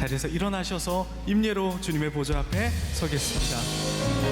자리에서 일어나셔서 임예로 주님의 보좌 앞에 서겠습니다.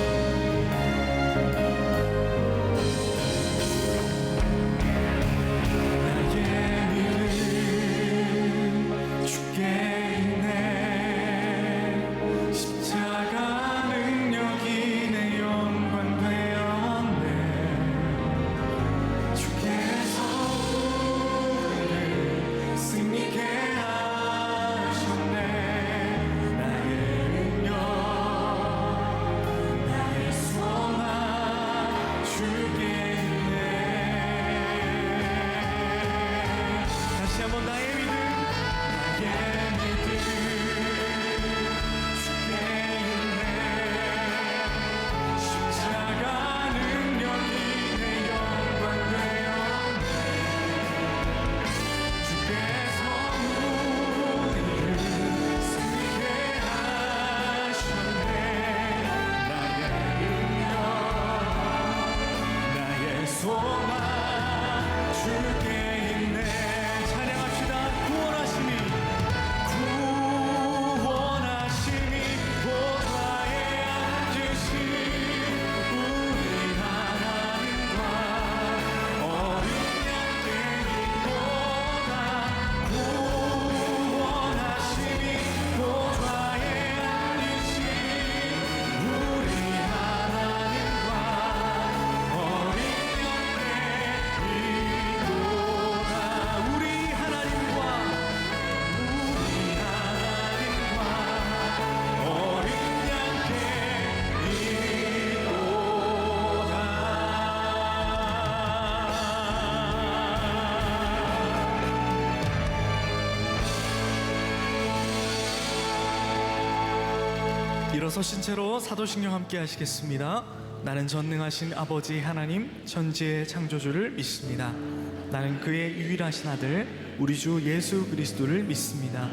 일어서신 채로 사도신경 함께 하시겠습니다. 나는 전능하신 아버지 하나님 천지의 창조주를 믿습니다. 나는 그의 유일하신 아들 우리 주 예수 그리스도를 믿습니다.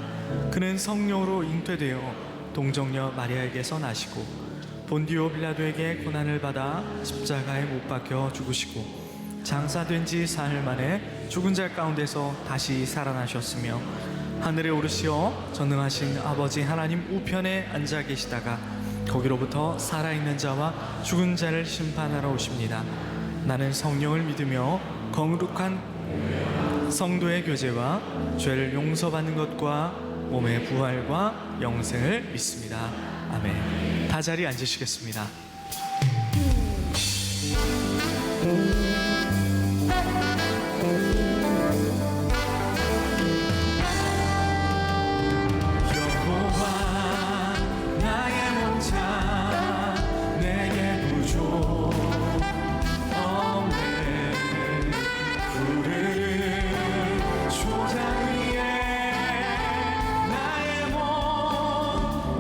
그는 성령으로 잉태되어 동정녀 마리아에게서 나시고 본디오 빌라도에게 고난을 받아 십자가에 못 박혀 죽으시고 장사된 지 사흘 만에 죽은 자 가운데서 다시 살아나셨으며 하늘에 오르시어 전능하신 아버지 하나님 우편에 앉아 계시다가 거기로부터 살아있는 자와 죽은 자를 심판하러 오십니다. 나는 성령을 믿으며 거룩한 성도의 교제와 죄를 용서받는 것과 몸의 부활과 영생을 믿습니다. 아멘. 다 자리에 앉으시겠습니다.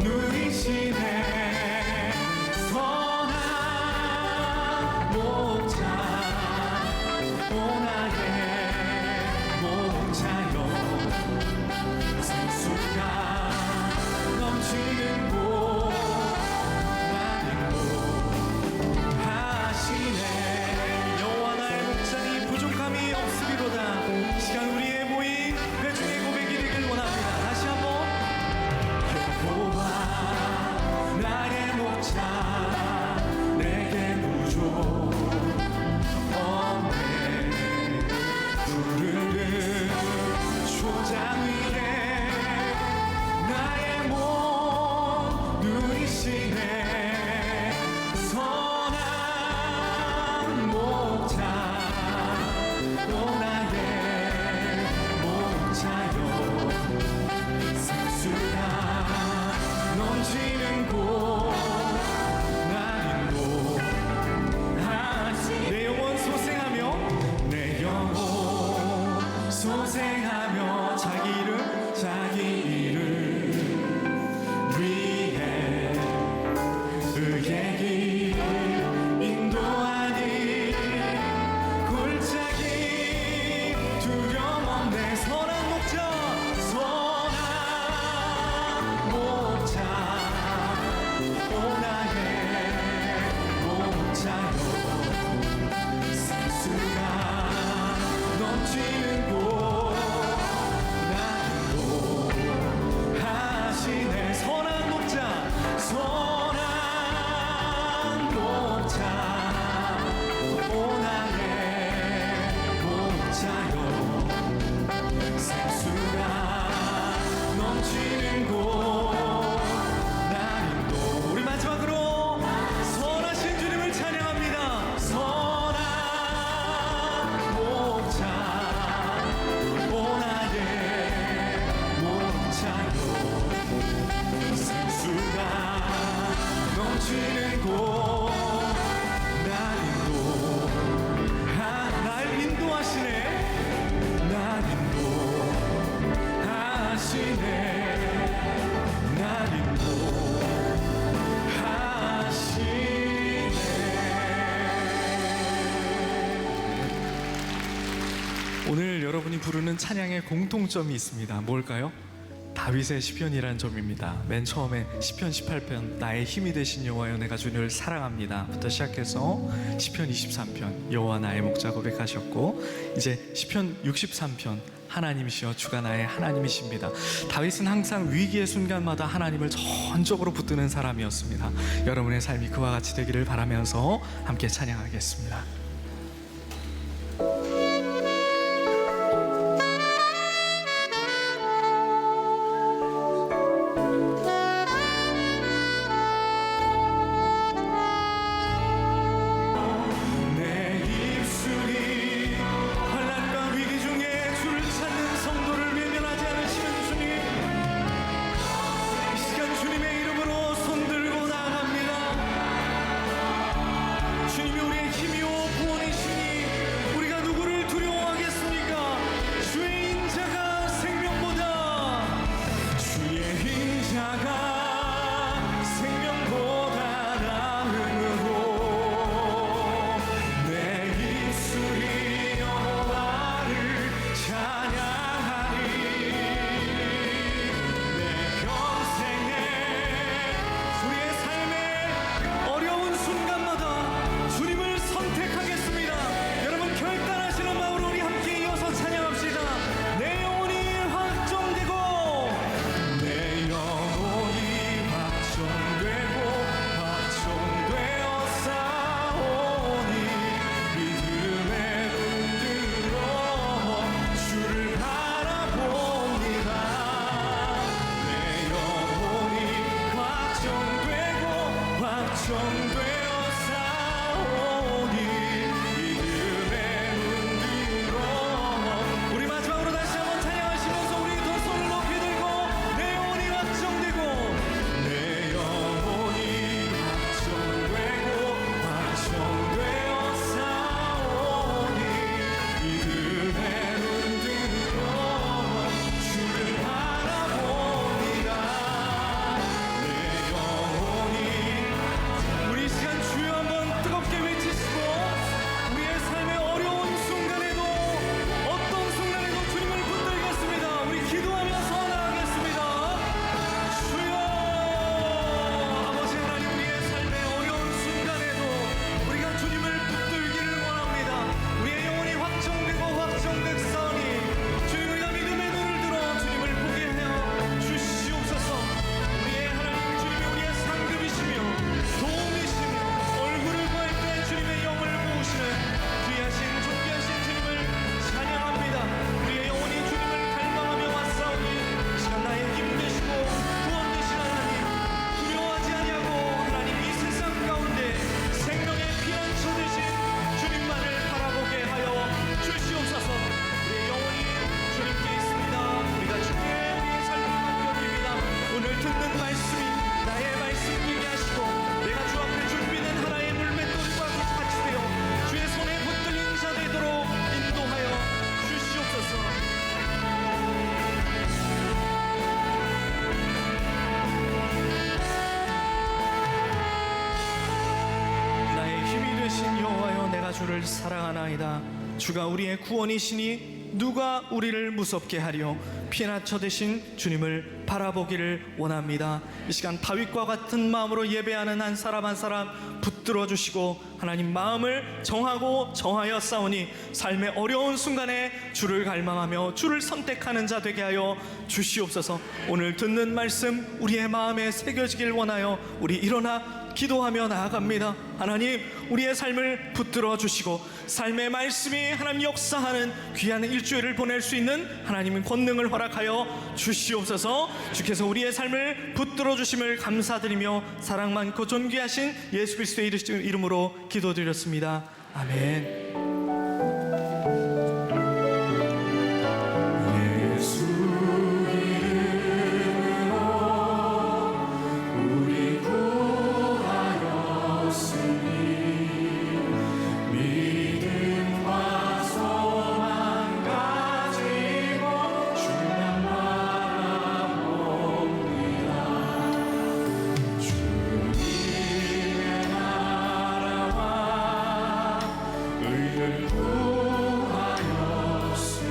누이시네 오늘 여러분이 부르는 찬양의 공통점이 있습니다. 뭘까요? 다윗의 시편이라는 점입니다. 맨 처음에 시편 18편 나의 힘이 되신 여호와여 내가 주를 사랑합니다 부터 시작해서 시편 23편 여호와 나의 목자 고백하셨고, 이제 시편 63편 하나님이시여 주가 나의 하나님이십니다. 다윗은 항상 위기의 순간마다 하나님을 전적으로 붙드는 사람이었습니다. 여러분의 삶이 그와 같이 되기를 바라면서 함께 찬양하겠습니다. 주를 사랑하나이다. 주가 우리의 구원이시니 누가 우리를 무섭게 하리요. 피난처 되신 주님을 바라보기를 원합니다. 이 시간 다윗과 같은 마음으로 예배하는 한 사람 한 사람 붙들어 주시고, 하나님 마음을 정하고 정하여 싸우니 삶의 어려운 순간에 주를 갈망하며 주를 선택하는 자 되게 하여 주시옵소서. 오늘 듣는 말씀 우리의 마음에 새겨지길 원하여 우리 일어나 기도하며 나아갑니다. 하나님 우리의 삶을 붙들어 주시고 삶의 말씀이 하나님 역사하는 귀한 일주일을 보낼 수 있는 하나님의 권능을 허락하여 주시옵소서. 주께서 우리의 삶을 붙들어 주심을 감사드리며 사랑 많고 존귀하신 예수 그리스도의 이름으로 기도드렸습니다. 아멘. 구하였으니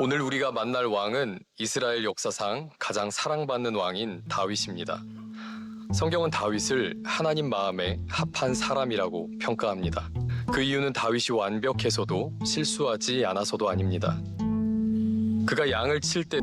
오늘 우리가 만날 왕은 이스라엘 역사상 가장 사랑받는 왕인 다윗입니다. 성경은 다윗을 하나님 마음에 합한 사람이라고 평가합니다. 그 이유는 다윗이 완벽해서도 실수하지 않아서도 아닙니다. 그가 양을 칠 때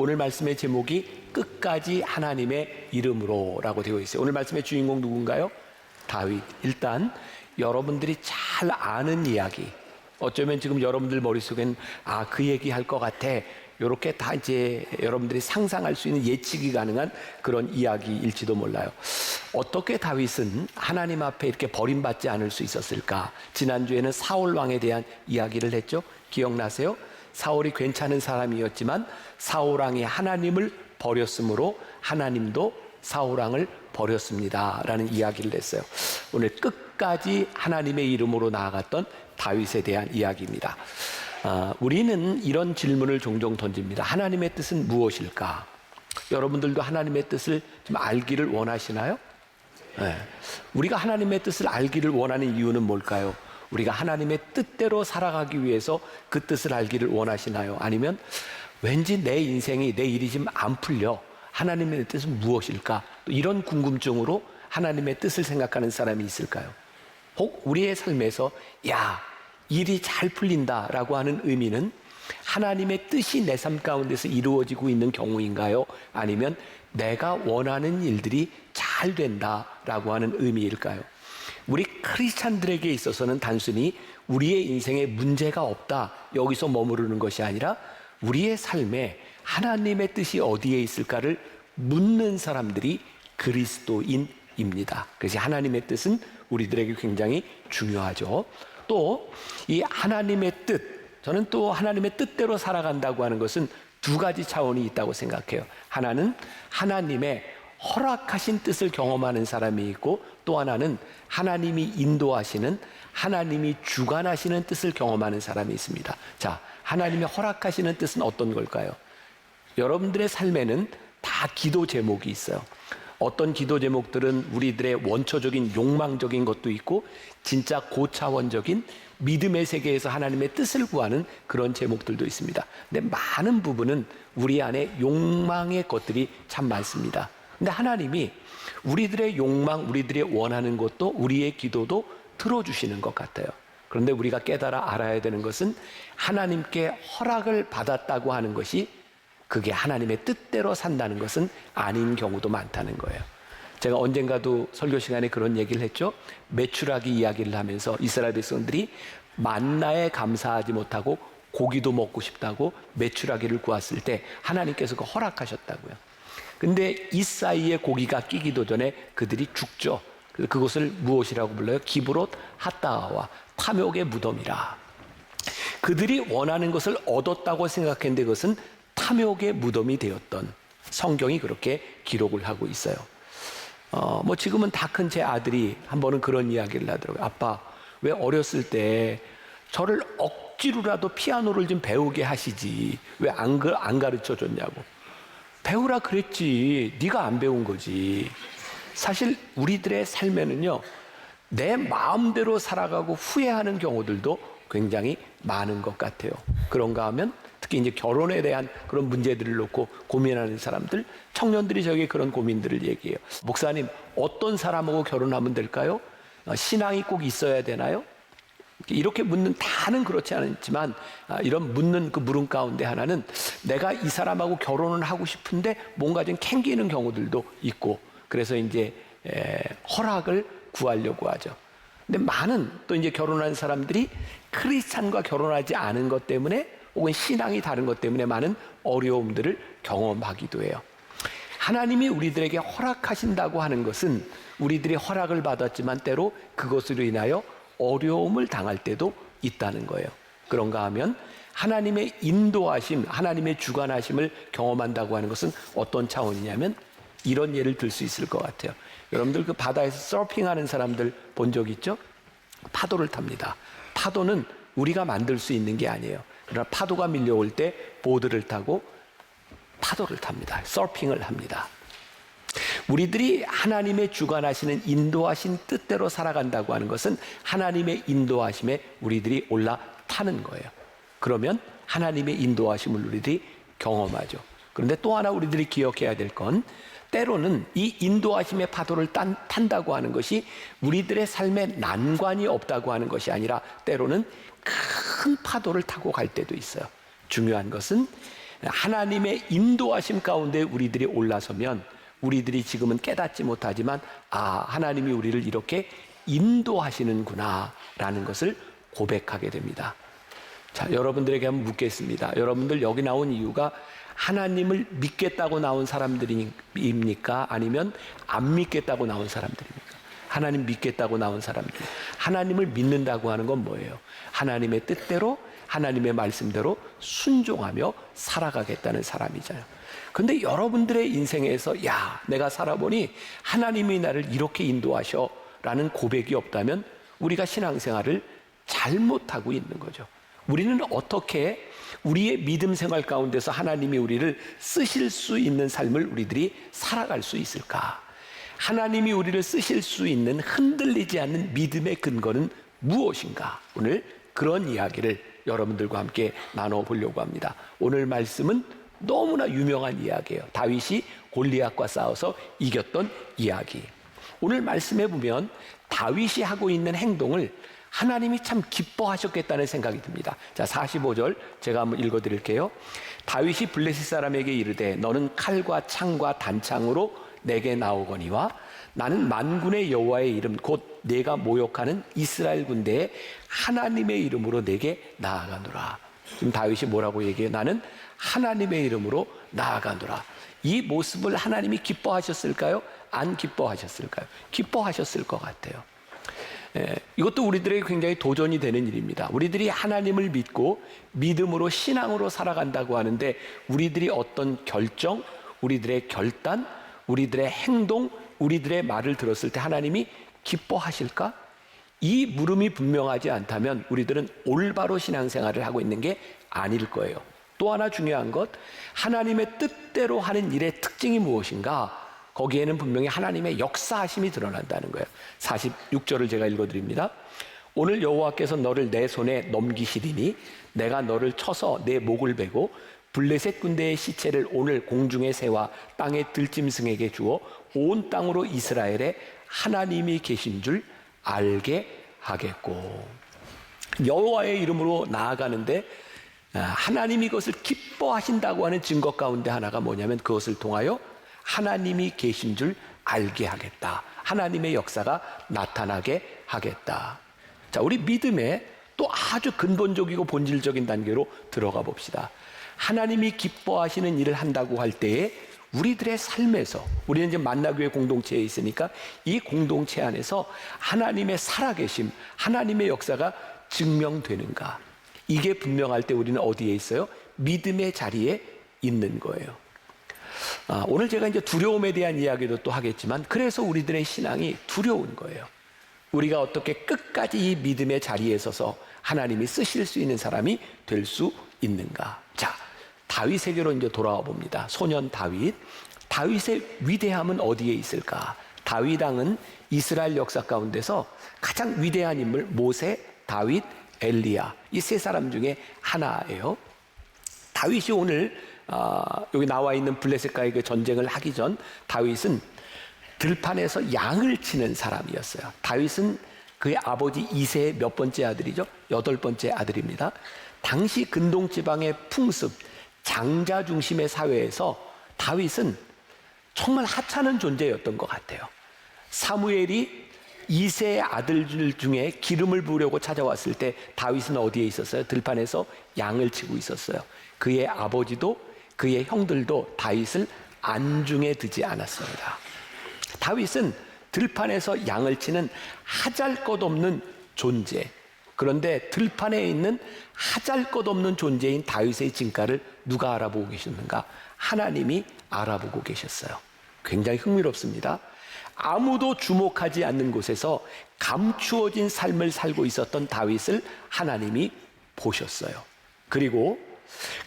오늘 말씀의 제목이 끝까지 하나님의 이름으로라고 되어 있어요. 오늘 말씀의 주인공 누군가요? 다윗. 일단 여러분들이 잘 아는 이야기, 어쩌면 지금 여러분들 머릿속엔 그 얘기할 것 같아, 이렇게 다 이제 여러분들이 상상할 수 있는 예측이 가능한 그런 이야기일지도 몰라요. 어떻게 다윗은 하나님 앞에 이렇게 버림받지 않을 수 있었을까? 지난주에는 사울 왕에 대한 이야기를 했죠. 기억나세요? 사울이 괜찮은 사람이었지만 사울 왕이 하나님을 버렸으므로 하나님도 사울 왕을 버렸습니다 라는 이야기를 했어요. 오늘 끝까지 하나님의 이름으로 나아갔던 다윗에 대한 이야기입니다. 우리는 이런 질문을 종종 던집니다. 하나님의 뜻은 무엇일까? 여러분들도 하나님의 뜻을 좀 알기를 원하시나요? 네. 우리가 하나님의 뜻을 알기를 원하는 이유는 뭘까요? 우리가 하나님의 뜻대로 살아가기 위해서 그 뜻을 알기를 원하시나요? 아니면 왠지 내 인생이, 내 일이 지금 안 풀려, 하나님의 뜻은 무엇일까? 또 이런 궁금증으로 하나님의 뜻을 생각하는 사람이 있을까요? 혹 우리의 삶에서 일이 잘 풀린다라고 하는 의미는 하나님의 뜻이 내 삶 가운데서 이루어지고 있는 경우인가요? 아니면 내가 원하는 일들이 잘 된다라고 하는 의미일까요? 우리 크리스찬들에게 있어서는 단순히 우리의 인생에 문제가 없다, 여기서 머무르는 것이 아니라 우리의 삶에 하나님의 뜻이 어디에 있을까를 묻는 사람들이 그리스도인입니다. 그래서 하나님의 뜻은 우리들에게 굉장히 중요하죠. 또 이 하나님의 뜻, 저는 또 하나님의 뜻대로 살아간다고 하는 것은 두 가지 차원이 있다고 생각해요. 하나는 하나님의 허락하신 뜻을 경험하는 사람이 있고, 또 하나는 하나님이 인도하시는, 하나님이 주관하시는 뜻을 경험하는 사람이 있습니다. 자, 하나님의 허락하시는 뜻은 어떤 걸까요? 여러분들의 삶에는 다 기도 제목이 있어요. 어떤 기도 제목들은 우리들의 원초적인 욕망적인 것도 있고, 진짜 고차원적인 믿음의 세계에서 하나님의 뜻을 구하는 그런 제목들도 있습니다. 근데 많은 부분은 우리 안에 욕망의 것들이 참 많습니다. 근데 하나님이 우리들의 욕망, 우리들의 원하는 것도, 우리의 기도도 들어주시는 것 같아요. 그런데 우리가 깨달아 알아야 되는 것은 하나님께 허락을 받았다고 하는 것이 그게 하나님의 뜻대로 산다는 것은 아닌 경우도 많다는 거예요. 제가 언젠가도 설교 시간에 그런 얘기를 했죠. 메추라기 이야기를 하면서 이스라엘 백성들이 만나에 감사하지 못하고 고기도 먹고 싶다고 메추라기를 구했을 때 하나님께서 그 허락하셨다고요. 근데 이 사이에 고기가 끼기도 전에 그들이 죽죠. 그것을 무엇이라고 불러요? 기브롯 핫다와 탐욕의 무덤이라. 그들이 원하는 것을 얻었다고 생각했는데 그것은 탐욕의 무덤이 되었던, 성경이 그렇게 기록을 하고 있어요. 지금은 다 큰 제 아들이 한 번은 그런 이야기를 하더라고요. 아빠, 왜 어렸을 때 저를 억지로라도 피아노를 좀 배우게 하시지 왜 안 가르쳐 줬냐고. 배우라 그랬지, 네가 안 배운 거지. 사실 우리들의 삶에는요, 내 마음대로 살아가고 후회하는 경우들도 굉장히 많은 것 같아요. 그런가 하면 특히 이제 결혼에 대한 그런 문제들을 놓고 고민하는 사람들, 청년들이 저에게 그런 고민들을 얘기해요. 목사님, 어떤 사람하고 결혼하면 될까요? 신앙이 꼭 있어야 되나요? 이렇게 묻는, 다는 그렇지 않지만 이런 묻는 그 물음 가운데 하나는 내가 이 사람하고 결혼을 하고 싶은데 뭔가 좀 캥기는 경우들도 있고, 그래서 이제 허락을 구하려고 하죠. 근데 많은 또 이제 결혼한 사람들이 크리스찬과 결혼하지 않은 것 때문에 혹은 신앙이 다른 것 때문에 많은 어려움들을 경험하기도 해요. 하나님이 우리들에게 허락하신다고 하는 것은 우리들이 허락을 받았지만 때로 그것으로 인하여 어려움을 당할 때도 있다는 거예요. 그런가 하면 하나님의 인도하심, 하나님의 주관하심을 경험한다고 하는 것은 어떤 차원이냐면 이런 예를 들 수 있을 것 같아요. 여러분들 그 바다에서 서핑하는 사람들 본 적 있죠? 파도를 탑니다. 파도는 우리가 만들 수 있는 게 아니에요. 그러나 파도가 밀려올 때 보드를 타고 파도를 탑니다. 서핑을 합니다. 우리들이 하나님의 주관하시는 인도하신 뜻대로 살아간다고 하는 것은 하나님의 인도하심에 우리들이 올라타는 거예요. 그러면 하나님의 인도하심을 우리들이 경험하죠. 그런데 또 하나 우리들이 기억해야 될 건 때로는 이 인도하심의 파도를 탄다고 하는 것이 우리들의 삶에 난관이 없다고 하는 것이 아니라 때로는 큰 파도를 타고 갈 때도 있어요. 중요한 것은 하나님의 인도하심 가운데 우리들이 올라서면 우리들이 지금은 깨닫지 못하지만 하나님이 우리를 이렇게 인도하시는구나 라는 것을 고백하게 됩니다. 자, 여러분들에게 한번 묻겠습니다. 여러분들 여기 나온 이유가 하나님을 믿겠다고 나온 사람들입니까? 아니면 안 믿겠다고 나온 사람들입니까? 하나님 믿겠다고 나온 사람들. 하나님을 믿는다고 하는 건 뭐예요? 하나님의 뜻대로 하나님의 말씀대로 순종하며 살아가겠다는 사람이잖아요. 그런데 여러분들의 인생에서 내가 살아보니 하나님이 나를 이렇게 인도하셔 라는 고백이 없다면 우리가 신앙생활을 잘못하고 있는 거죠. 우리는 어떻게 우리의 믿음 생활 가운데서 하나님이 우리를 쓰실 수 있는 삶을 우리들이 살아갈 수 있을까? 하나님이 우리를 쓰실 수 있는 흔들리지 않는 믿음의 근거는 무엇인가? 오늘 그런 이야기를 여러분들과 함께 나눠보려고 합니다. 오늘 말씀은 너무나 유명한 이야기예요. 다윗이 골리앗과 싸워서 이겼던 이야기. 오늘 말씀에 보면 다윗이 하고 있는 행동을 하나님이 참 기뻐하셨겠다는 생각이 듭니다. 자, 45절 제가 한번 읽어드릴게요. 다윗이 블레셋 사람에게 이르되 너는 칼과 창과 단창으로 내게 나오거니와 나는 만군의 여호와의 이름 곧 내가 모욕하는 이스라엘 군대의 하나님의 이름으로 내게 나아가노라. 지금 다윗이 뭐라고 얘기해요? 나는 하나님의 이름으로 나아가노라. 이 모습을 하나님이 기뻐하셨을까요? 안 기뻐하셨을까요? 기뻐하셨을 것 같아요. 이것도 우리들에게 굉장히 도전이 되는 일입니다. 우리들이 하나님을 믿고 믿음으로 신앙으로 살아간다고 하는데 우리들이 어떤 결정, 우리들의 결단, 우리들의 행동, 우리들의 말을 들었을 때 하나님이 기뻐하실까? 이 물음이 분명하지 않다면 우리들은 올바로 신앙생활을 하고 있는 게 아닐 거예요. 또 하나 중요한 것, 하나님의 뜻대로 하는 일의 특징이 무엇인가? 거기에는 분명히 하나님의 역사하심이 드러난다는 거예요. 46절을 제가 읽어드립니다. 오늘 여호와께서 너를 내 손에 넘기시리니 내가 너를 쳐서 내 목을 베고 블레셋 군대의 시체를 오늘 공중의 새와 땅의 들짐승에게 주어 온 땅으로 이스라엘에 하나님이 계신 줄 알게 하겠고. 여호와의 이름으로 나아가는데 하나님이 그것을 기뻐하신다고 하는 증거 가운데 하나가 뭐냐면 그것을 통하여 하나님이 계신 줄 알게 하겠다. 하나님의 역사가 나타나게 하겠다. 자, 우리 믿음의 또 아주 근본적이고 본질적인 단계로 들어가 봅시다. 하나님이 기뻐하시는 일을 한다고 할 때에 우리들의 삶에서, 우리는 이제 만나교회 공동체에 있으니까 이 공동체 안에서 하나님의 살아계심, 하나님의 역사가 증명되는가? 이게 분명할 때 우리는 어디에 있어요? 믿음의 자리에 있는 거예요. 오늘 제가 이제 두려움에 대한 이야기도 또 하겠지만 그래서 우리들의 신앙이 두려운 거예요. 우리가 어떻게 끝까지 이 믿음의 자리에 서서 하나님이 쓰실 수 있는 사람이 될 수 있는가? 자, 다윗에게로 이제 돌아와 봅니다. 소년 다윗. 다윗의 위대함은 어디에 있을까? 다윗 왕은 이스라엘 역사 가운데서 가장 위대한 인물 모세, 다윗, 엘리야 이 세 사람 중에 하나예요. 다윗이 오늘 여기 나와 있는 블레셋과의 그 전쟁을 하기 전 다윗은 들판에서 양을 치는 사람이었어요. 다윗은 그의 아버지 이새의 몇 번째 아들이죠? 8번째 아들입니다. 당시 근동 지방의 풍습, 장자 중심의 사회에서 다윗은 정말 하찮은 존재였던 것 같아요. 사무엘이 이새의 아들들 중에 기름을 부으려고 찾아왔을 때 다윗은 어디에 있었어요? 들판에서 양을 치고 있었어요. 그의 아버지도 그의 형들도 다윗을 안중에 두지 않았습니다. 다윗은 들판에서 양을 치는 하잘것없는 존재. 그런데 들판에 있는 하잘것없는 존재인 다윗의 진가를 누가 알아보고 계셨는가? 하나님이 알아보고 계셨어요. 굉장히 흥미롭습니다. 아무도 주목하지 않는 곳에서 감추어진 삶을 살고 있었던 다윗을 하나님이 보셨어요. 그리고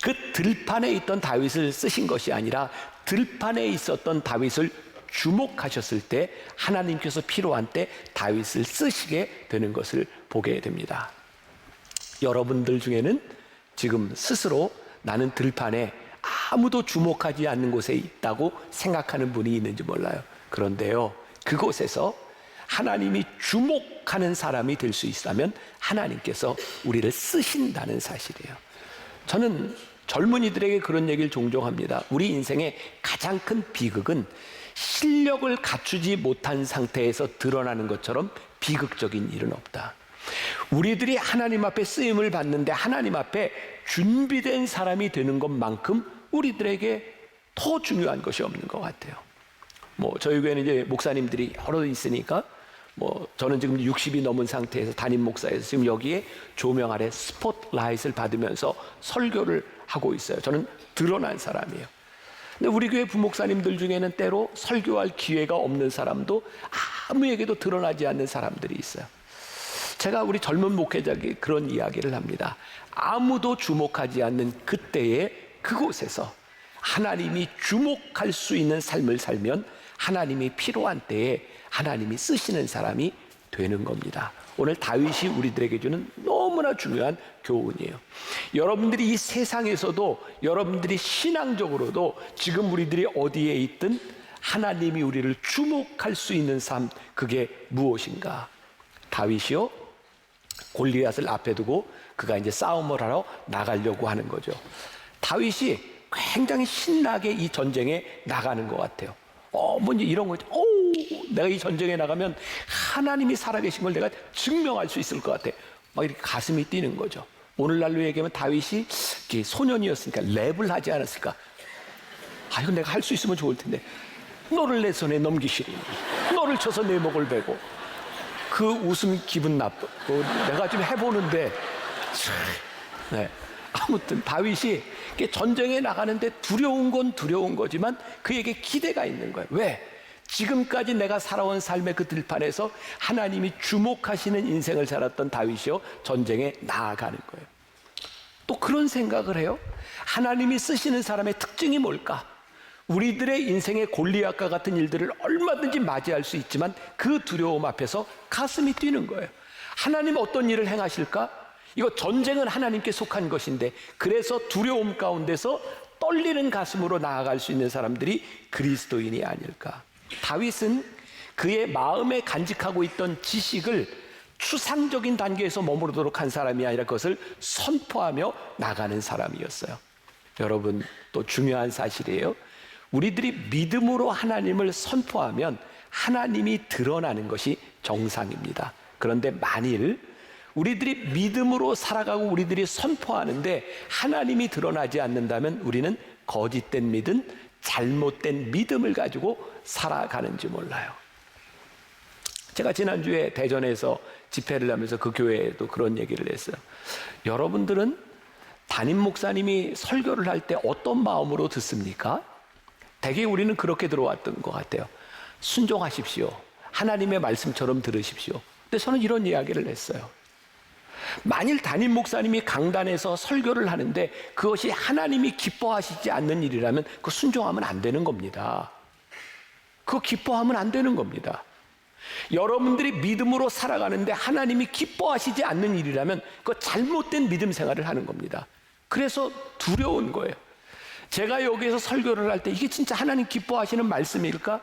그 들판에 있던 다윗을 쓰신 것이 아니라 들판에 있었던 다윗을 주목하셨을 때 하나님께서 필요한 때 다윗을 쓰시게 되는 것을 보게 됩니다. 여러분들 중에는 지금 스스로 나는 들판에 아무도 주목하지 않는 곳에 있다고 생각하는 분이 있는지 몰라요. 그런데요, 그곳에서 하나님이 주목하는 사람이 될 수 있다면 하나님께서 우리를 쓰신다는 사실이에요. 저는 젊은이들에게 그런 얘기를 종종 합니다. 우리 인생의 가장 큰 비극은 실력을 갖추지 못한 상태에서 드러나는 것처럼 비극적인 일은 없다. 우리들이 하나님 앞에 쓰임을 받는데 하나님 앞에 준비된 사람이 되는 것만큼 우리들에게 더 중요한 것이 없는 것 같아요. 저희 교회는 이제 목사님들이 여러 있으니까 저는 지금 60이 넘은 상태에서 담임 목사에서 지금 여기에 조명 아래 스포트라이트를 받으면서 설교를 하고 있어요. 저는 드러난 사람이에요. 근데 우리 교회 부목사님들 중에는 때로 설교할 기회가 없는 사람도 아무에게도 드러나지 않는 사람들이 있어요. 제가 우리 젊은 목회자에게 그런 이야기를 합니다. 아무도 주목하지 않는 그때에 그곳에서 하나님이 주목할 수 있는 삶을 살면 하나님이 필요한 때에 하나님이 쓰시는 사람이 되는 겁니다. 오늘 다윗이 우리들에게 주는 너무나 중요한 교훈이에요. 여러분들이 이 세상에서도 여러분들이 신앙적으로도 지금 우리들이 어디에 있든 하나님이 우리를 주목할 수 있는 삶, 그게 무엇인가? 다윗이요, 골리앗을 앞에 두고 그가 이제 싸움을 하러 나가려고 하는 거죠. 다윗이 굉장히 신나게 이 전쟁에 나가는 것 같아요. 뭔지 이런 거죠. 내가 이 전쟁에 나가면 하나님이 살아계신 걸 내가 증명할 수 있을 것 같아. 막 이렇게 가슴이 뛰는 거죠. 오늘날로 얘기하면 다윗이 소년이었으니까 랩을 하지 않았을까? 이건 내가 할 수 있으면 좋을 텐데. 너를 내 손에 넘기시리. 너를 쳐서 내 목을 베고. 그 웃음 기분 나쁘고 내가 좀 해보는데. 네. 아무튼 다윗이 전쟁에 나가는데 두려운 건 두려운 거지만 그에게 기대가 있는 거예요. 왜? 지금까지 내가 살아온 삶의 그 들판에서 하나님이 주목하시는 인생을 살았던 다윗이요, 전쟁에 나아가는 거예요. 또 그런 생각을 해요. 하나님이 쓰시는 사람의 특징이 뭘까? 우리들의 인생의 골리앗과 같은 일들을 얼마든지 맞이할 수 있지만 그 두려움 앞에서 가슴이 뛰는 거예요. 하나님 어떤 일을 행하실까? 이거 전쟁은 하나님께 속한 것인데, 그래서 두려움 가운데서 떨리는 가슴으로 나아갈 수 있는 사람들이 그리스도인이 아닐까. 다윗은 그의 마음에 간직하고 있던 지식을 추상적인 단계에서 머무르도록 한 사람이 아니라 그것을 선포하며 나가는 사람이었어요. 여러분, 또 중요한 사실이에요. 우리들이 믿음으로 하나님을 선포하면 하나님이 드러나는 것이 정상입니다. 그런데 만일 우리들이 믿음으로 살아가고 우리들이 선포하는데 하나님이 드러나지 않는다면 우리는 거짓된 믿음, 잘못된 믿음을 가지고 살아가는지 몰라요. 제가 지난주에 대전에서 집회를 하면서 그 교회에도 그런 얘기를 했어요. 여러분들은 담임 목사님이 설교를 할 때 어떤 마음으로 듣습니까? 대개 우리는 그렇게 들어왔던 것 같아요. 순종하십시오. 하나님의 말씀처럼 들으십시오. 근데 저는 이런 이야기를 했어요. 만일 담임 목사님이 강단에서 설교를 하는데 그것이 하나님이 기뻐하시지 않는 일이라면 그 순종하면 안 되는 겁니다. 그거 기뻐하면 안 되는 겁니다. 여러분들이 믿음으로 살아가는데 하나님이 기뻐하시지 않는 일이라면 그거 잘못된 믿음 생활을 하는 겁니다. 그래서 두려운 거예요. 제가 여기에서 설교를 할 때 이게 진짜 하나님 기뻐하시는 말씀일까?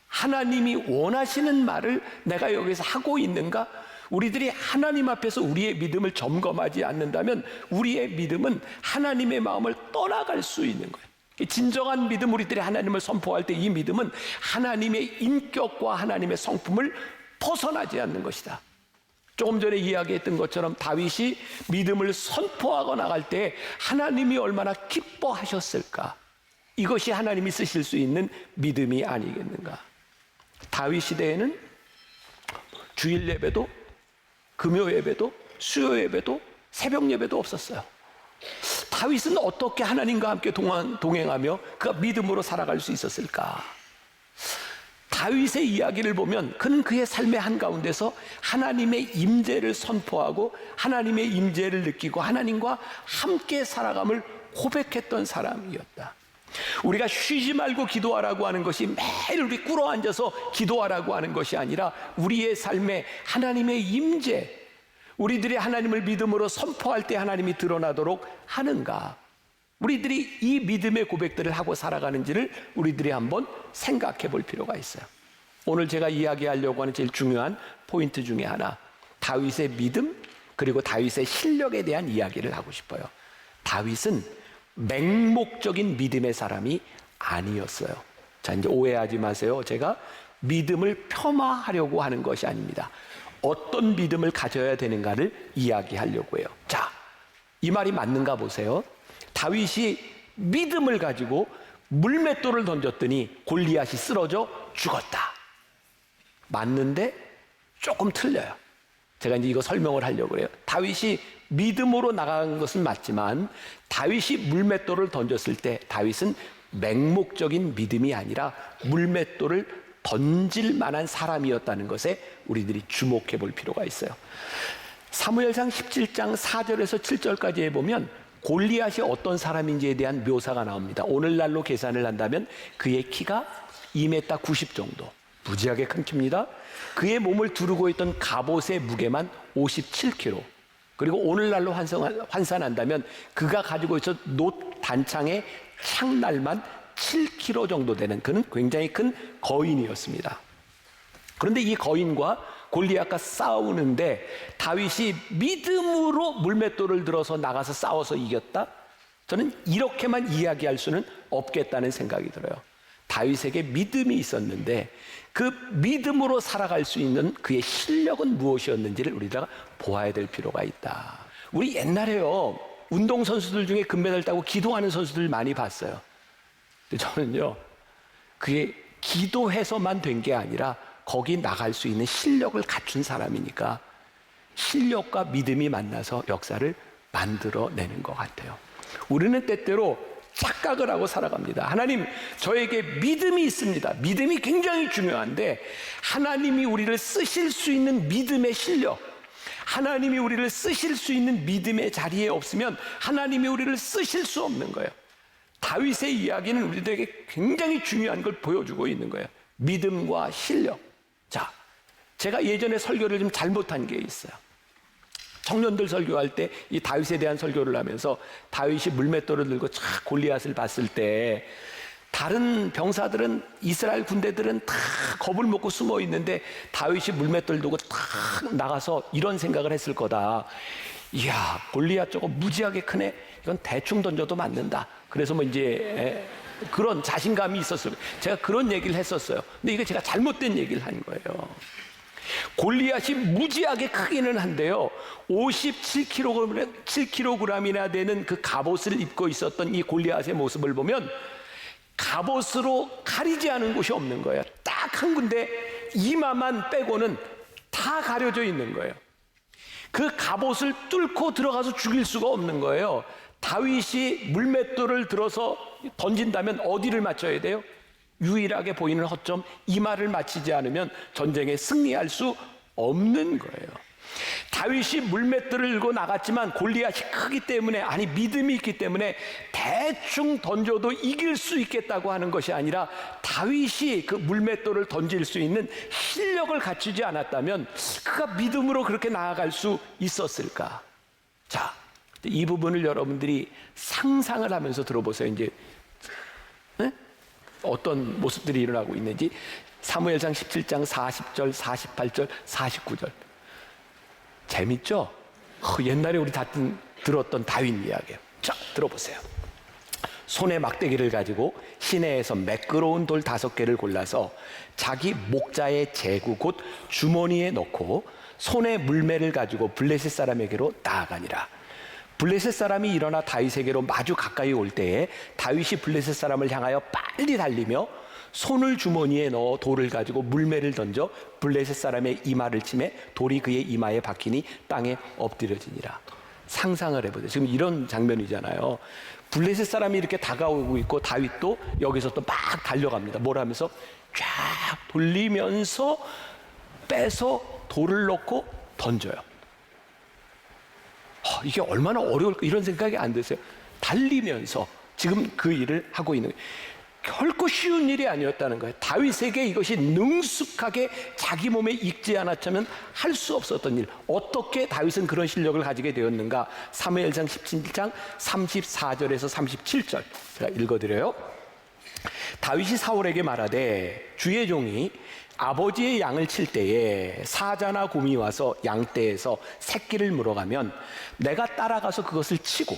하나님이 원하시는 말을 내가 여기서 하고 있는가? 우리들이 하나님 앞에서 우리의 믿음을 점검하지 않는다면 우리의 믿음은 하나님의 마음을 떠나갈 수 있는 거예요. 진정한 믿음, 우리들이 하나님을 선포할 때 이 믿음은 하나님의 인격과 하나님의 성품을 벗어나지 않는 것이다. 조금 전에 이야기했던 것처럼 다윗이 믿음을 선포하고 나갈 때 하나님이 얼마나 기뻐하셨을까? 이것이 하나님이 쓰실 수 있는 믿음이 아니겠는가? 다윗 시대에는 주일 예배도, 금요 예배도, 수요 예배도, 새벽 예배도 없었어요. 다윗은 어떻게 하나님과 함께 동행하며 그가 믿음으로 살아갈 수 있었을까? 다윗의 이야기를 보면 그는 그의 삶의 한가운데서 하나님의 임재를 선포하고 하나님의 임재를 느끼고 하나님과 함께 살아감을 고백했던 사람이었다. 우리가 쉬지 말고 기도하라고 하는 것이 매일 우리 꿇어 앉아서 기도하라고 하는 것이 아니라 우리의 삶에 하나님의 임재, 우리들이 하나님을 믿음으로 선포할 때 하나님이 드러나도록 하는가, 우리들이 이 믿음의 고백들을 하고 살아가는지를 우리들이 한번 생각해 볼 필요가 있어요. 오늘 제가 이야기하려고 하는 제일 중요한 포인트 중에 하나, 다윗의 믿음 그리고 다윗의 실력에 대한 이야기를 하고 싶어요. 다윗은 맹목적인 믿음의 사람이 아니었어요. 자, 이제 오해하지 마세요. 제가 믿음을 폄하하려고 하는 것이 아닙니다. 어떤 믿음을 가져야 되는가를 이야기하려고 해요. 자, 이 말이 맞는가 보세요. 다윗이 믿음을 가지고 물맷돌을 던졌더니 골리앗이 쓰러져 죽었다. 맞는데 조금 틀려요. 제가 이제 이거 설명을 하려고 해요. 다윗이 믿음으로 나간 것은 맞지만 다윗이 물맷돌을 던졌을 때 다윗은 맹목적인 믿음이 아니라 물맷돌을 던질 만한 사람이었다는 것에 우리들이 주목해 볼 필요가 있어요. 사무엘상 17장 4절에서 7절까지에 보면 골리앗이 어떤 사람인지에 대한 묘사가 나옵니다. 오늘날로 계산을 한다면 그의 키가 2m 90 정도, 무지하게 큰 키입니다. 그의 몸을 두르고 있던 갑옷의 무게만 57kg, 그리고 오늘날로 환산한다면 그가 가지고 있었던 놋 단창의 창날만 7kg 정도 되는, 그는 굉장히 큰 거인이었습니다. 그런데 이 거인과 골리앗과 싸우는데 다윗이 믿음으로 물맷돌을 들어서 나가서 싸워서 이겼다? 저는 이렇게만 이야기할 수는 없겠다는 생각이 들어요. 다윗에게 믿음이 있었는데 그 믿음으로 살아갈 수 있는 그의 실력은 무엇이었는지를 우리가 보아야 될 필요가 있다. 우리 옛날에요, 운동선수들 중에 금메달 따고 기도하는 선수들 많이 봤어요. 근데 저는요, 그게 기도해서만 된 게 아니라 거기 나갈 수 있는 실력을 갖춘 사람이니까 실력과 믿음이 만나서 역사를 만들어내는 것 같아요. 우리는 때때로 착각을 하고 살아갑니다. 하나님, 저에게 믿음이 있습니다. 믿음이 굉장히 중요한데 하나님이 우리를 쓰실 수 있는 믿음의 실력, 하나님이 우리를 쓰실 수 있는 믿음의 자리에 없으면 하나님이 우리를 쓰실 수 없는 거예요. 다윗의 이야기는 우리들에게 굉장히 중요한 걸 보여주고 있는 거예요. 믿음과 실력. 자, 제가 예전에 설교를 좀 잘못한 게 있어요. 청년들 설교할 때 이 다윗에 대한 설교를 하면서 다윗이 물맷돌을 들고 촥 골리앗을 봤을 때 다른 병사들은, 이스라엘 군대들은 다 겁을 먹고 숨어 있는데 다윗이 물맷돌 들고 탁 나가서 이런 생각을 했을 거다. 이야, 골리앗 저거 무지하게 크네. 이건 대충 던져도 맞는다. 그래서 뭐 이제 그런 자신감이 있었어요. 제가 그런 얘기를 했었어요. 근데 이거 제가 잘못된 얘기를 한 거예요. 골리앗이 무지하게 크기는 한데요, 57kg이나 되는 그 갑옷을 입고 있었던 이 골리앗의 모습을 보면 갑옷으로 가리지 않은 곳이 없는 거예요. 딱 한 군데 이마만 빼고는 다 가려져 있는 거예요. 그 갑옷을 뚫고 들어가서 죽일 수가 없는 거예요. 다윗이 물맷돌을 들어서 던진다면 어디를 맞춰야 돼요? 유일하게 보이는 허점, 이마를 맞추지 않으면 전쟁에 승리할 수 없는 거예요. 다윗이 물맷돌을 들고 나갔지만 골리앗이 크기 때문에, 아니 믿음이 있기 때문에 대충 던져도 이길 수 있겠다고 하는 것이 아니라 다윗이 그 물맷돌을 던질 수 있는 실력을 갖추지 않았다면 그가 믿음으로 그렇게 나아갈 수 있었을까? 자, 이 부분을 여러분들이 상상을 하면서 들어보세요. 이제 어떤 모습들이 일어나고 있는지. 사무엘상 17장 40절, 48절, 49절. 재밌죠? 옛날에 우리 다 들었던 다윗 이야기예요. 자, 들어보세요. 손에 막대기를 가지고 시내에서 매끄러운 돌 5개를 골라서 자기 목자의 제구 곧 주머니에 넣고 손에 물매를 가지고 블레셋 사람에게로 나아가니라. 블레셋 사람이 일어나 다윗에게로 마주 가까이 올 때에 다윗이 블레셋 사람을 향하여 빨리 달리며 손을 주머니에 넣어 돌을 가지고 물매를 던져 블레셋 사람의 이마를 치매 돌이 그의 이마에 박히니 땅에 엎드려지니라. 상상을 해보세요. 지금 이런 장면이잖아요. 블레셋 사람이 이렇게 다가오고 있고 다윗도 여기서 또 막 달려갑니다. 뭘 하면서? 쫙 돌리면서 빼서 돌을 넣고 던져요. 이게 얼마나 어려울까 이런 생각이 안 드세요? 달리면서 지금 그 일을 하고 있는 거예요. 결코 쉬운 일이 아니었다는 거예요. 다윗에게 이것이 능숙하게 자기 몸에 익지 않았다면 할 수 없었던 일. 어떻게 다윗은 그런 실력을 가지게 되었는가? 사무엘상 17장 34절에서 37절 제가 읽어드려요. 다윗이 사울에게 말하되 주의 종이 아버지의 양을 칠 때에 사자나 곰이 와서 양떼에서 새끼를 물어가면 내가 따라가서 그것을 치고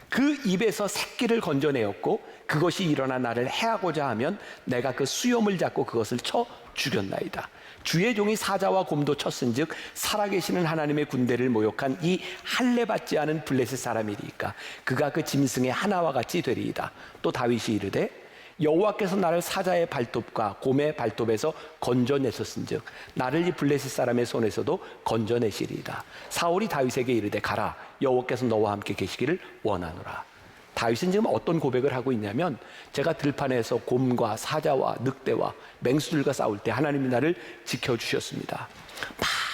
그 입에서 새끼를 건져내었고 그것이 일어나 나를 해하고자 하면 내가 그 수염을 잡고 그것을 쳐 죽였나이다. 주의 종이 사자와 곰도 쳤은즉 살아계시는 하나님의 군대를 모욕한 이 할례받지 않은 블레셋 사람이리까 그가 그 짐승의 하나와 같이 되리이다. 또 다윗이 이르되 여호와께서 나를 사자의 발톱과 곰의 발톱에서 건져내셨은즉 나를 이 블레셋 사람의 손에서도 건져내시리이다. 사울이 다윗에게 이르되 가라 여호와께서 너와 함께 계시기를 원하노라. 다윗은 지금 어떤 고백을 하고 있냐면 제가 들판에서 곰과 사자와 늑대와 맹수들과 싸울 때 하나님이 나를 지켜주셨습니다.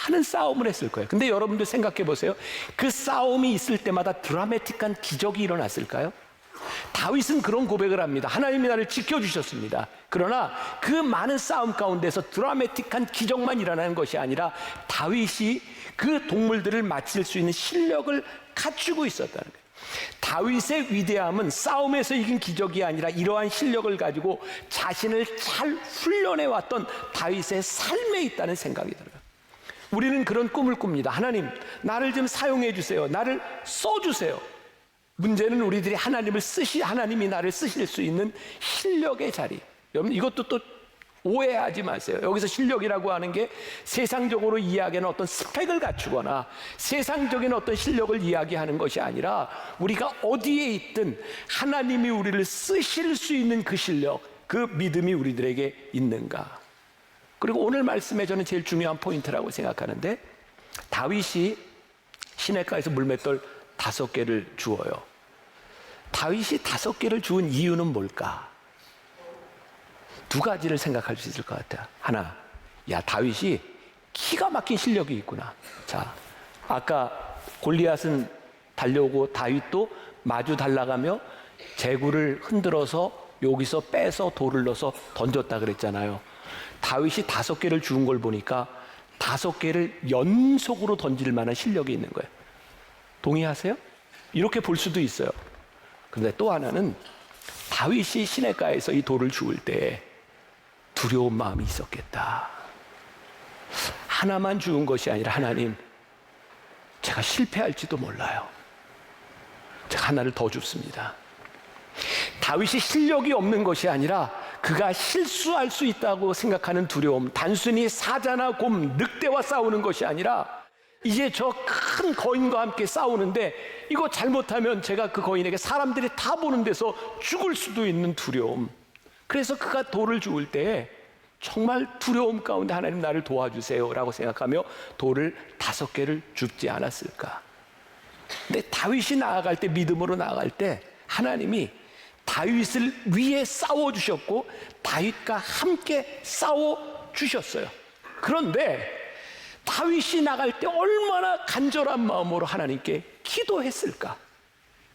많은 싸움을 했을 거예요. 근데 여러분들 생각해 보세요. 그 싸움이 있을 때마다 드라마틱한 기적이 일어났을까요? 다윗은 그런 고백을 합니다. 하나님이 나를 지켜주셨습니다. 그러나 그 많은 싸움 가운데서 드라마틱한 기적만 일어나는 것이 아니라 다윗이 그 동물들을 맞힐 수 있는 실력을 갖추고 있었다는 거예요. 다윗의 위대함은 싸움에서 이긴 기적이 아니라 이러한 실력을 가지고 자신을 잘 훈련해왔던 다윗의 삶에 있다는 생각이 들어요. 우리는 그런 꿈을 꿉니다. 하나님, 나를 좀 사용해 주세요. 나를 써주세요. 문제는 우리들이 하나님이 나를 쓰실 수 있는 실력의 자리. 여러분 이것도 또 오해하지 마세요. 여기서 실력이라고 하는 게 세상적으로 이야기하는 어떤 스펙을 갖추거나 세상적인 어떤 실력을 이야기하는 것이 아니라 우리가 어디에 있든 하나님이 우리를 쓰실 수 있는 그 실력, 그 믿음이 우리들에게 있는가. 그리고 오늘 말씀에 저는 제일 중요한 포인트라고 생각하는데 다윗이 시냇가에서 물맷돌 5개를 주어요. 다윗이 5개를 주은 이유는 뭘까? 2가지를 생각할 수 있을 것 같아요. 하나, 다윗이 기가 막힌 실력이 있구나. 자, 아까 골리앗은 달려오고 다윗도 마주 달라가며 제구를 흔들어서 여기서 빼서 돌을 넣어서 던졌다 그랬잖아요. 다윗이 5개를 주운 걸 보니까 5개를 연속으로 던질 만한 실력이 있는 거예요. 동의하세요? 이렇게 볼 수도 있어요. 그런데 또 하나는 다윗이 시냇가에서 이 돌을 주울 때 두려운 마음이 있었겠다. 하나만 주운 것이 아니라 하나님, 제가 실패할지도 몰라요. 제가 하나를 더 줍습니다. 다윗이 실력이 없는 것이 아니라 그가 실수할 수 있다고 생각하는 두려움, 단순히 사자나 곰, 늑대와 싸우는 것이 아니라 이제 저 큰 거인과 함께 싸우는데 이거 잘못하면 제가 그 거인에게 사람들이 다 보는 데서 죽을 수도 있는 두려움. 그래서 그가 돌을 주울 때 정말 두려움 가운데 하나님 나를 도와주세요 라고 생각하며 돌을 5개를 줍지 않았을까. 근데 다윗이 나아갈 때, 믿음으로 나아갈 때 하나님이 다윗을 위해 싸워주셨고 다윗과 함께 싸워주셨어요. 그런데 다윗이 나갈 때 얼마나 간절한 마음으로 하나님께 기도했을까?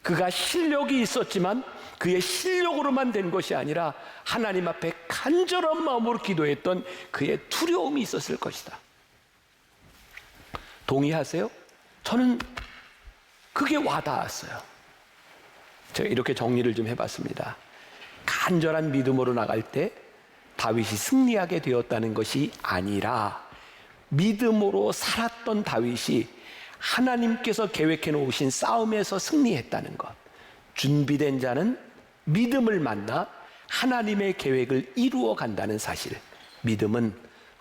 그가 실력이 있었지만 그의 실력으로만 된 것이 아니라 하나님 앞에 간절한 마음으로 기도했던 그의 두려움이 있었을 것이다. 동의하세요? 저는 그게 와닿았어요. 제가 이렇게 정리를 좀 해봤습니다. 간절한 믿음으로 나갈 때 다윗이 승리하게 되었다는 것이 아니라 믿음으로 살았던 다윗이 하나님께서 계획해 놓으신 싸움에서 승리했다는 것. 준비된 자는 믿음을 만나 하나님의 계획을 이루어 간다는 사실. 믿음은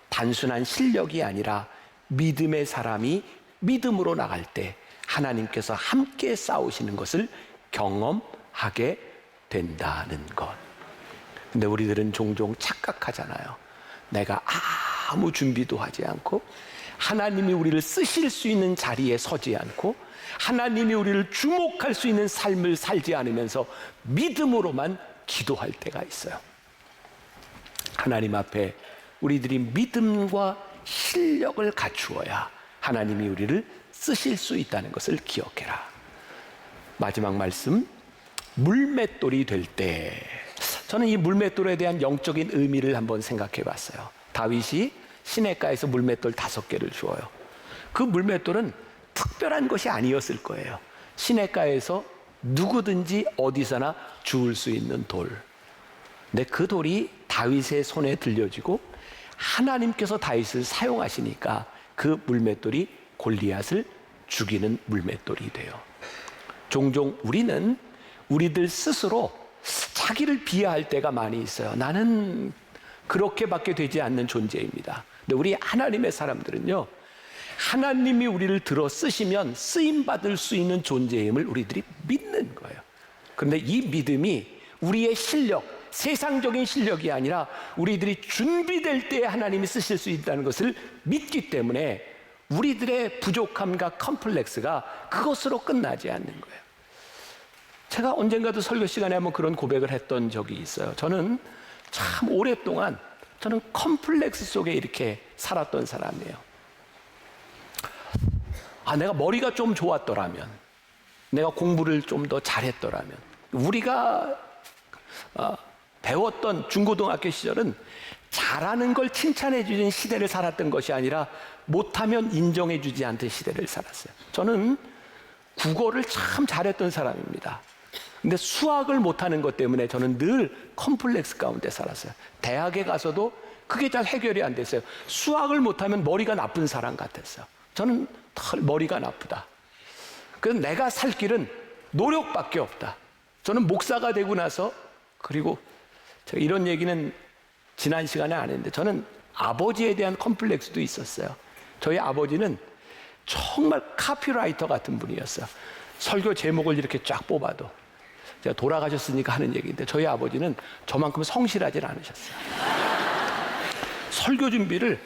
단순한 실력이 아니라 믿음의 사람이 믿음으로 나갈 때 하나님께서 함께 싸우시는 것을 경험하게 된다는 것. 근데 우리들은 종종 착각하잖아요. 내가 아무 준비도 하지 않고 하나님이 우리를 쓰실 수 있는 자리에 서지 않고 하나님이 우리를 주목할 수 있는 삶을 살지 않으면서 믿음으로만 기도할 때가 있어요. 하나님 앞에 우리들이 믿음과 실력을 갖추어야 하나님이 우리를 쓰실 수 있다는 것을 기억해라. 마지막 말씀, 물맷돌이 될 때. 저는 이 물맷돌에 대한 영적인 의미를 한번 생각해 봤어요. 다윗이 시냇가에서 물맷돌 5개를 주어요. 그 물맷돌은 특별한 것이 아니었을 거예요. 시냇가에서 누구든지 어디서나 주울 수 있는 돌. 근데 그 돌이 다윗의 손에 들려지고 하나님께서 다윗을 사용하시니까 그 물맷돌이 골리앗을 죽이는 물맷돌이 돼요. 종종 우리는 우리들 스스로 자기를 비하할 때가 많이 있어요. 나는 그렇게밖에 되지 않는 존재입니다. 근데 우리 하나님의 사람들은요, 하나님이 우리를 들어 쓰시면 쓰임받을 수 있는 존재임을 우리들이 믿는 거예요. 그런데 이 믿음이 우리의 실력, 세상적인 실력이 아니라 우리들이 준비될 때 하나님이 쓰실 수 있다는 것을 믿기 때문에 우리들의 부족함과 컴플렉스가 그것으로 끝나지 않는 거예요. 제가 언젠가도 설교 시간에 한번 그런 고백을 했던 적이 있어요. 저는 참 오랫동안 저는 컴플렉스 속에 이렇게 살았던 사람이에요. 내가 머리가 좀 좋았더라면, 내가 공부를 좀 더 잘했더라면, 우리가 배웠던 중고등학교 시절은 잘하는 걸 칭찬해 주는 시대를 살았던 것이 아니라 못하면 인정해 주지 않던 시대를 살았어요. 저는 국어를 참 잘했던 사람입니다. 근데 수학을 못하는 것 때문에 저는 늘 컴플렉스 가운데 살았어요. 대학에 가서도 그게 잘 해결이 안 됐어요. 수학을 못하면 머리가 나쁜 사람 같았어요. 저는 머리가 나쁘다. 그래서 내가 살 길은 노력밖에 없다. 저는 목사가 되고 나서, 그리고 제가 이런 얘기는 지난 시간에 안 했는데, 저는 아버지에 대한 컴플렉스도 있었어요. 저희 아버지는 정말 카피라이터 같은 분이었어요. 설교 제목을 이렇게 쫙 뽑아도, 제가 돌아가셨으니까 하는 얘기인데, 저희 아버지는 저만큼 성실하지 않으셨어요. 설교 준비를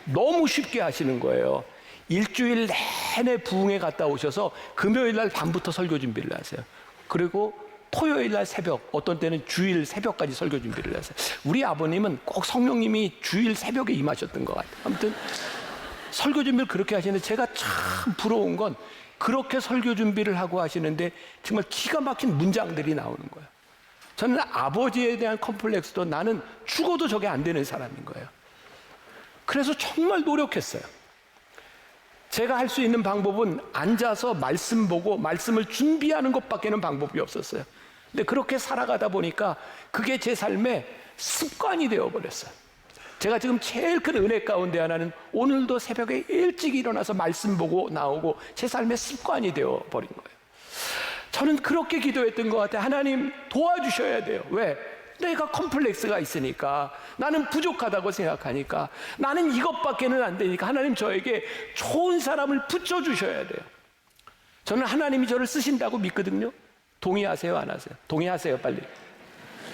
너무 쉽게 하시는 거예요. 일주일 내내 부흥회 갔다 오셔서 금요일 날 밤부터 설교 준비를 하세요. 그리고 토요일 날 새벽, 어떤 때는 주일 새벽까지 설교 준비를 하세요. 우리 아버님은 꼭 성령님이 주일 새벽에 임하셨던 것 같아요. 아무튼 설교 준비를 그렇게 하시는데, 제가 참 부러운 건 그렇게 설교 준비를 하고 하시는데 정말 기가 막힌 문장들이 나오는 거예요. 저는 아버지에 대한 컴플렉스도, 나는 죽어도 저게 안 되는 사람인 거예요. 그래서 정말 노력했어요. 제가 할 수 있는 방법은 앉아서 말씀 보고 말씀을 준비하는 것밖에는 방법이 없었어요. 근데 그렇게 살아가다 보니까 그게 제 삶의 습관이 되어버렸어요. 제가 지금 제일 큰 은혜 가운데 하나는 오늘도 새벽에 일찍 일어나서 말씀 보고 나오고 제 삶의 습관이 되어버린 거예요. 저는 그렇게 기도했던 것 같아요. 하나님 도와주셔야 돼요. 왜? 내가 컴플렉스가 있으니까, 나는 부족하다고 생각하니까, 나는 이것밖에는 안 되니까 하나님 저에게 좋은 사람을 붙여주셔야 돼요. 저는 하나님이 저를 쓰신다고 믿거든요. 동의하세요? 안 하세요? 동의하세요, 빨리.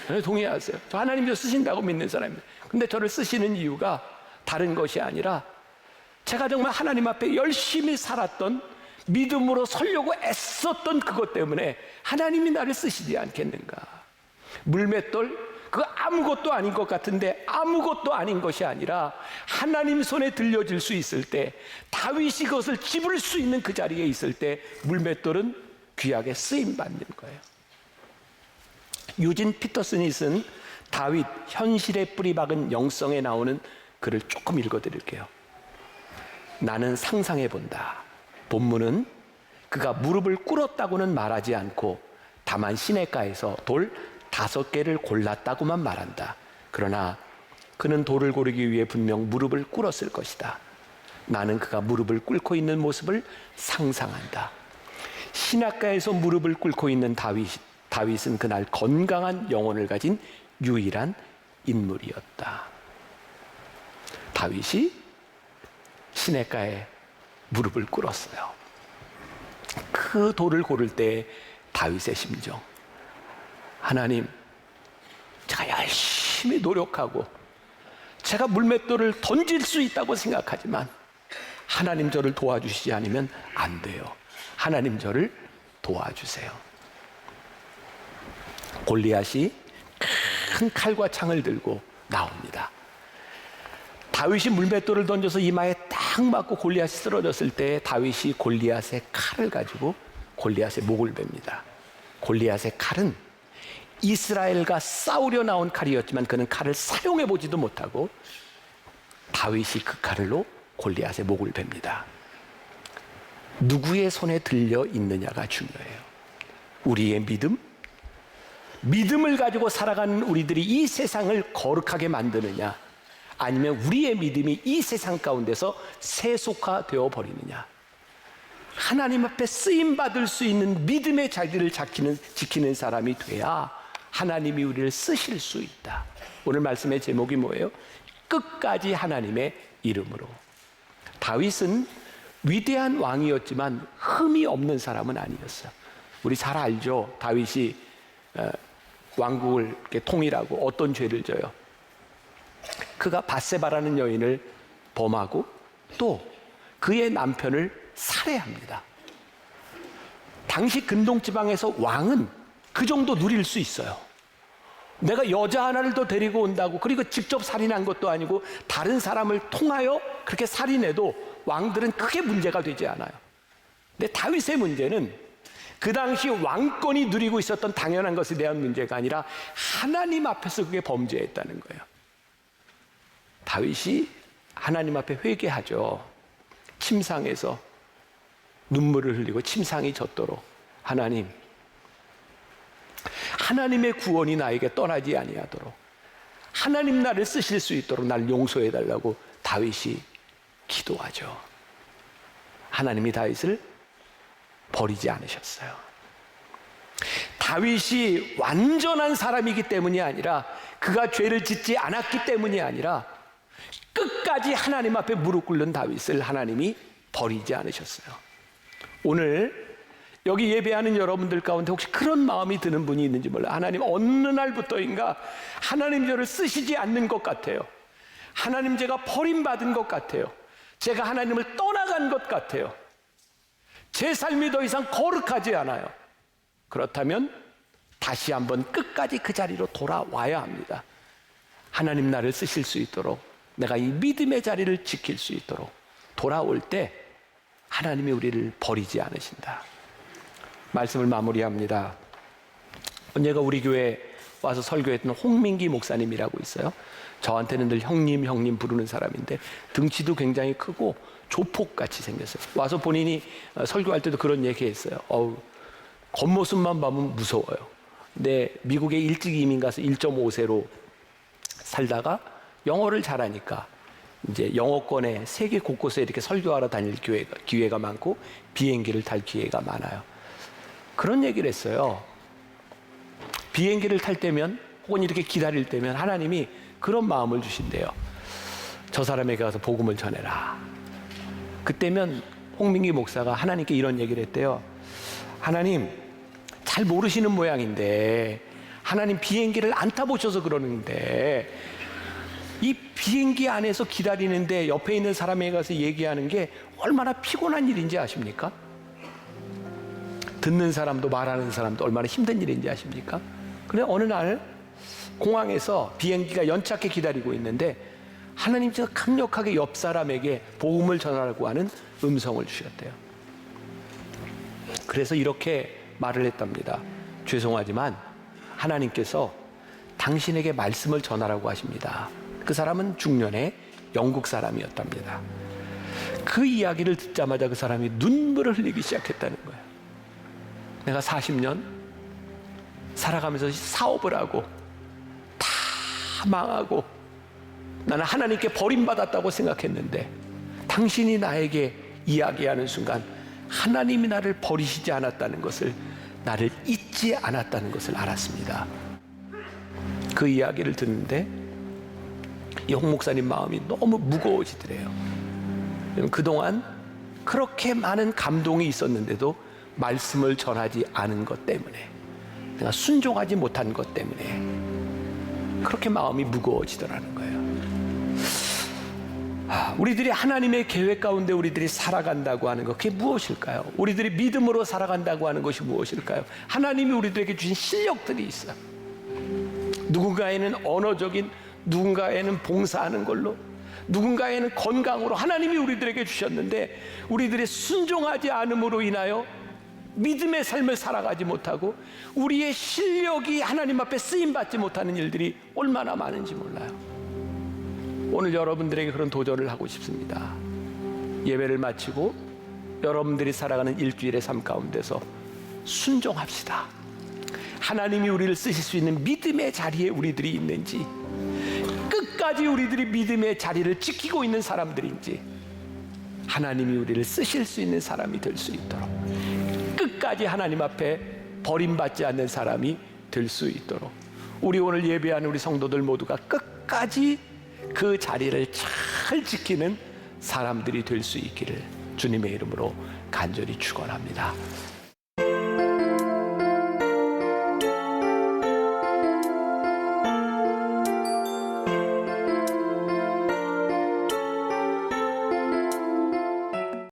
네, 동의하세요. 저 하나님이 저 쓰신다고 믿는 사람입니다. 근데 저를 쓰시는 이유가 다른 것이 아니라, 제가 정말 하나님 앞에 열심히 살았던, 믿음으로 서려고 애썼던 그것 때문에 하나님이 나를 쓰시지 않겠는가. 물맷돌, 그 아무것도 아닌 것 같은데 아무것도 아닌 것이 아니라 하나님 손에 들려질 수 있을 때, 다윗이 그것을 집을 수 있는 그 자리에 있을 때 물맷돌은 귀하게 쓰임받는 거예요. 유진 피터슨이 쓴 다윗 현실의 뿌리 박은 영성에 나오는 글을 조금 읽어드릴게요. 나는 상상해 본다. 본문은 그가 무릎을 꿇었다고는 말하지 않고 다만 시냇가에서 돌 5개를 골랐다고만 말한다. 그러나 그는 돌을 고르기 위해 분명 무릎을 꿇었을 것이다. 나는 그가 무릎을 꿇고 있는 모습을 상상한다. 시냇가에서 무릎을 꿇고 있는 다윗은 그날 건강한 영혼을 가진 유일한 인물이었다. 다윗이 시냇가에 무릎을 꿇었어요. 그 돌을 고를 때 다윗의 심정, 하나님, 제가 열심히 노력하고 제가 물맷돌을 던질 수 있다고 생각하지만 하나님 저를 도와주시지 않으면 안 돼요. 하나님 저를 도와주세요. 골리앗이 큰 칼과 창을 들고 나옵니다. 다윗이 물맷돌을 던져서 이마에 딱 맞고 골리앗이 쓰러졌을 때 다윗이 골리앗의 칼을 가지고 골리앗의 목을 뱁니다. 골리앗의 칼은 이스라엘과 싸우려 나온 칼이었지만 그는 칼을 사용해 보지도 못하고 다윗이 그 칼로 골리앗의 목을 뱁니다. 누구의 손에 들려 있느냐가 중요해요. 우리의 믿음을 가지고 살아가는 우리들이 이 세상을 거룩하게 만드느냐, 아니면 우리의 믿음이 이 세상 가운데서 세속화되어 버리느냐. 하나님 앞에 쓰임받을 수 있는 믿음의 자리를 지키는 사람이 돼야 하나님이 우리를 쓰실 수 있다. 오늘 말씀의 제목이 뭐예요? 끝까지 하나님의 이름으로. 다윗은 위대한 왕이었지만 흠이 없는 사람은 아니었어요. 우리 잘 알죠? 다윗이 왕국을 이렇게 통일하고 어떤 죄를 져요? 그가 밧세바라는 여인을 범하고 또 그의 남편을 살해합니다. 당시 근동지방에서 왕은 그 정도 누릴 수 있어요. 내가 여자 하나를 더 데리고 온다고, 그리고 직접 살인한 것도 아니고 다른 사람을 통하여 그렇게 살인해도 왕들은 크게 문제가 되지 않아요. 근데 다윗의 문제는 그 당시 왕권이 누리고 있었던 당연한 것에 대한 문제가 아니라 하나님 앞에서 그게 범죄했다는 거예요. 다윗이 하나님 앞에 회개하죠. 침상에서 눈물을 흘리고 침상이 젖도록 하나님의 구원이 나에게 떠나지 아니하도록, 하나님 나를 쓰실 수 있도록 날 용서해 달라고 다윗이 기도하죠. 하나님이 다윗을 버리지 않으셨어요. 다윗이 완전한 사람이기 때문이 아니라, 그가 죄를 짓지 않았기 때문이 아니라, 끝까지 하나님 앞에 무릎 꿇는 다윗을 하나님이 버리지 않으셨어요. 오늘 여기 예배하는 여러분들 가운데 혹시 그런 마음이 드는 분이 있는지 몰라요. 하나님, 어느 날부터인가 하나님 저를 쓰시지 않는 것 같아요. 하나님, 제가 버림받은 것 같아요. 제가 하나님을 떠나간 것 같아요. 제 삶이 더 이상 거룩하지 않아요. 그렇다면 다시 한번 끝까지 그 자리로 돌아와야 합니다. 하나님 나를 쓰실 수 있도록, 내가 이 믿음의 자리를 지킬 수 있도록 돌아올 때 하나님이 우리를 버리지 않으신다. 말씀을 마무리합니다. 언제가 우리 교회에 와서 설교했던 홍민기 목사님이라고 있어요. 저한테는 늘 형님 부르는 사람인데 등치도 굉장히 크고 조폭같이 생겼어요. 와서 본인이 설교할 때도 그런 얘기했어요. 겉모습만 보면 무서워요. 근데 미국에 일찍 이민 가서 1.5세로 살다가 영어를 잘하니까 이제 영어권에 세계 곳곳에 이렇게 설교하러 다닐 기회가 많고 비행기를 탈 기회가 많아요. 그런 얘기를 했어요. 비행기를 탈 때면 혹은 이렇게 기다릴 때면 하나님이 그런 마음을 주신대요. 저 사람에게 가서 복음을 전해라. 그때면 홍민기 목사가 하나님께 이런 얘기를 했대요. 하나님, 잘 모르시는 모양인데, 하나님 비행기를 안 타보셔서 그러는데, 이 비행기 안에서 기다리는데 옆에 있는 사람에게 가서 얘기하는 게 얼마나 피곤한 일인지 아십니까? 듣는 사람도 말하는 사람도 얼마나 힘든 일인지 아십니까? 그래 어느 날 공항에서 비행기가 연착해 기다리고 있는데 하나님께서 강력하게 옆 사람에게 복음을 전하라고 하는 음성을 주셨대요. 그래서 이렇게 말을 했답니다. 죄송하지만 하나님께서 당신에게 말씀을 전하라고 하십니다. 그 사람은 중년의 영국 사람이었답니다. 그 이야기를 듣자마자 그 사람이 눈물을 흘리기 시작했다는 거예요. 내가 40년 살아가면서 사업을 하고 다 망하고 나는 하나님께 버림받았다고 생각했는데 당신이 나에게 이야기하는 순간 하나님이 나를 버리시지 않았다는 것을, 나를 잊지 않았다는 것을 알았습니다. 그 이야기를 듣는데 이 홍 목사님 마음이 너무 무거워지더래요. 그동안 그렇게 많은 감동이 있었는데도 말씀을 전하지 않은 것 때문에, 내가 순종하지 못한 것 때문에 그렇게 마음이 무거워지더라는 거예요. 우리들이 하나님의 계획 가운데 우리들이 살아간다고 하는 것, 그게 무엇일까요? 우리들이 믿음으로 살아간다고 하는 것이 무엇일까요? 하나님이 우리들에게 주신 실력들이 있어요. 누군가에는 언어적인 누군가에는 봉사하는 걸로, 누군가에는 건강으로 하나님이 우리들에게 주셨는데 우리들의 순종하지 않음으로 인하여 믿음의 삶을 살아가지 못하고 우리의 실력이 하나님 앞에 쓰임받지 못하는 일들이 얼마나 많은지 몰라요. 오늘 여러분들에게 그런 도전을 하고 싶습니다. 예배를 마치고 여러분들이 살아가는 일주일의 삶 가운데서 순종합시다. 하나님이 우리를 쓰실 수 있는 믿음의 자리에 우리들이 있는지, 끝까지 우리들이 믿음의 자리를 지키고 있는 사람들인지, 하나님이 우리를 쓰실 수 있는 사람이 될 수 있도록, 끝까지 하나님 앞에 버림받지 않는 사람이 될 수 있도록, 우리 오늘 예배하는 우리 성도들 모두가 끝까지 그 자리를 잘 지키는 사람들이 될 수 있기를 주님의 이름으로 간절히 축원합니다.